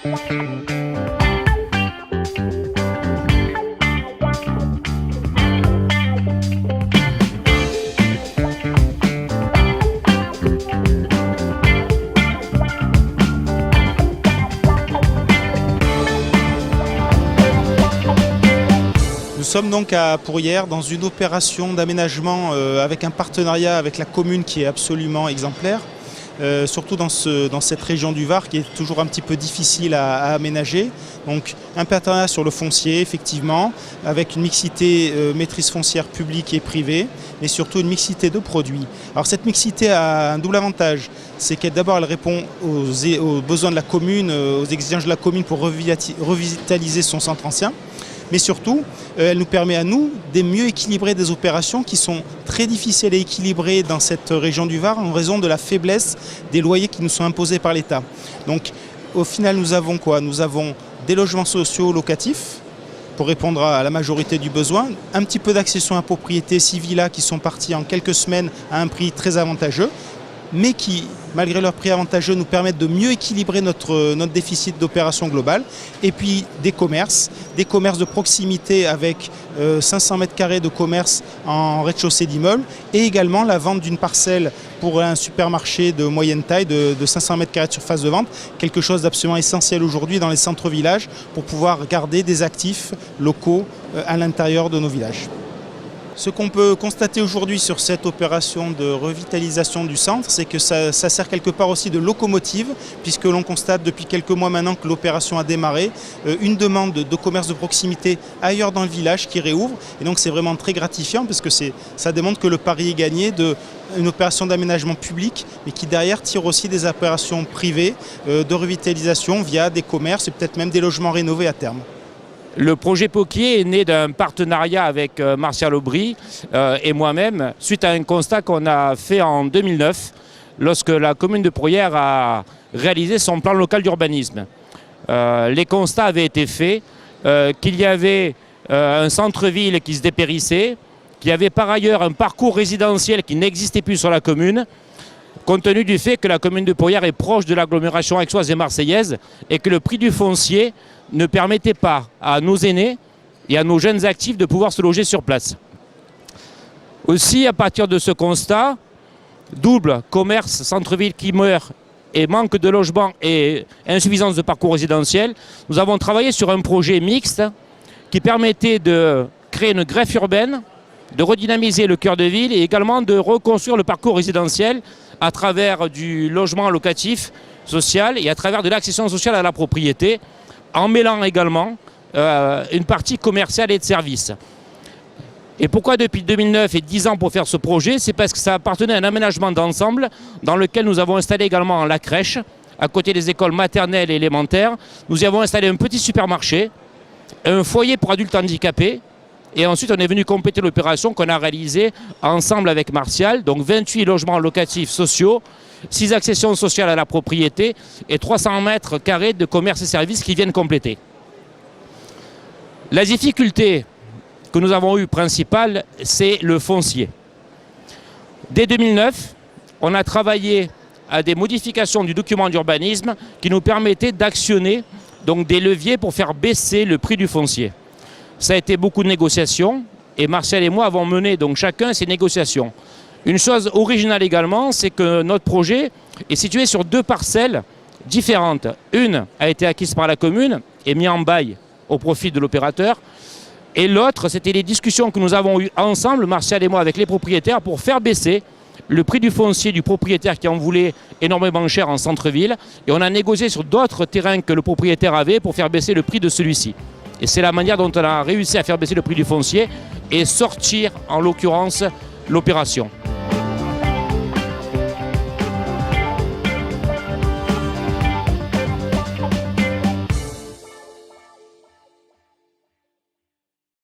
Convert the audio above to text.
Nous sommes donc à Pourrières dans une opération d'aménagement avec un partenariat avec la commune qui est absolument exemplaire, surtout dans cette région du Var qui est toujours un petit peu difficile à aménager. Donc un partenariat sur le foncier effectivement, avec une mixité maîtrise foncière publique et privée, mais surtout une mixité de produits. Alors cette mixité a un double avantage, c'est qu'elle d'abord elle répond aux besoins de la commune, aux exigences de la commune pour revitaliser son centre ancien. Mais surtout, elle nous permet à nous de mieux équilibrer des opérations qui sont très difficiles à équilibrer dans cette région du Var en raison de la faiblesse des loyers qui nous sont imposés par l'État. Donc au final, nous avons quoi? Nous avons des logements sociaux locatifs pour répondre à la majorité du besoin, un petit peu d'accession à propriété, 6 villas qui sont parties en quelques semaines à un prix très avantageux, mais qui, malgré leur prix avantageux, nous permettent de mieux équilibrer notre déficit d'opération globale. Et puis des commerces de proximité avec 500 mètres carrés de commerce en rez-de-chaussée d'immeuble, et également la vente d'une parcelle pour un supermarché de moyenne taille de 500 mètres carrés de surface de vente, quelque chose d'absolument essentiel aujourd'hui dans les centres-villages pour pouvoir garder des actifs locaux à l'intérieur de nos villages. Ce qu'on peut constater aujourd'hui sur cette opération de revitalisation du centre, c'est que ça sert quelque part aussi de locomotive, puisque l'on constate depuis quelques mois maintenant que l'opération a démarré, une demande de commerce de proximité ailleurs dans le village qui réouvre. Et donc c'est vraiment très gratifiant, parce que ça démontre que le pari est gagné d'une opération d'aménagement public, mais qui derrière tire aussi des opérations privées de revitalisation via des commerces et peut-être même des logements rénovés à terme. Le projet Poquier est né d'un partenariat avec Martial Aubry et moi-même, suite à un constat qu'on a fait en 2009, lorsque la commune de Pourrières a réalisé son plan local d'urbanisme. Les constats avaient été faits, qu'il y avait un centre-ville qui se dépérissait, qu'il y avait par ailleurs un parcours résidentiel qui n'existait plus sur la commune, compte tenu du fait que la commune de Pourrières est proche de l'agglomération aixoise et marseillaise et que le prix du foncier ne permettait pas à nos aînés et à nos jeunes actifs de pouvoir se loger sur place. Aussi, à partir de ce constat, double commerce, centre-ville qui meurt et manque de logement et insuffisance de parcours résidentiel, nous avons travaillé sur un projet mixte qui permettait de créer une greffe urbaine, de redynamiser le cœur de ville et également de reconstruire le parcours résidentiel à travers du logement locatif social et à travers de l'accession sociale à la propriété, en mêlant également une partie commerciale et de services. Et pourquoi depuis 2009 et 10 ans pour faire ce projet? C'est parce que ça appartenait à un aménagement d'ensemble dans lequel nous avons installé également la crèche, à côté des écoles maternelles et élémentaires. Nous y avons installé un petit supermarché, un foyer pour adultes handicapés, et ensuite on est venu compléter l'opération qu'on a réalisée ensemble avec Martial, donc 28 logements locatifs sociaux, 6 accessions sociales à la propriété et 300 mètres carrés de commerce et services qui viennent compléter. La difficulté que nous avons eue principale, c'est le foncier. Dès 2009, on a travaillé à des modifications du document d'urbanisme qui nous permettaient d'actionner donc des leviers pour faire baisser le prix du foncier. Ça a été beaucoup de négociations et Martial et moi avons mené donc chacun ces négociations. Une chose originale également, c'est que notre projet est situé sur 2 parcelles différentes. Une a été acquise par la commune et mise en bail au profit de l'opérateur. Et l'autre, c'était les discussions que nous avons eues ensemble, Martial et moi, avec les propriétaires pour faire baisser le prix du foncier du propriétaire qui en voulait énormément cher en centre-ville. Et on a négocié sur d'autres terrains que le propriétaire avait pour faire baisser le prix de celui-ci. Et c'est la manière dont on a réussi à faire baisser le prix du foncier et sortir, en l'occurrence, l'opération.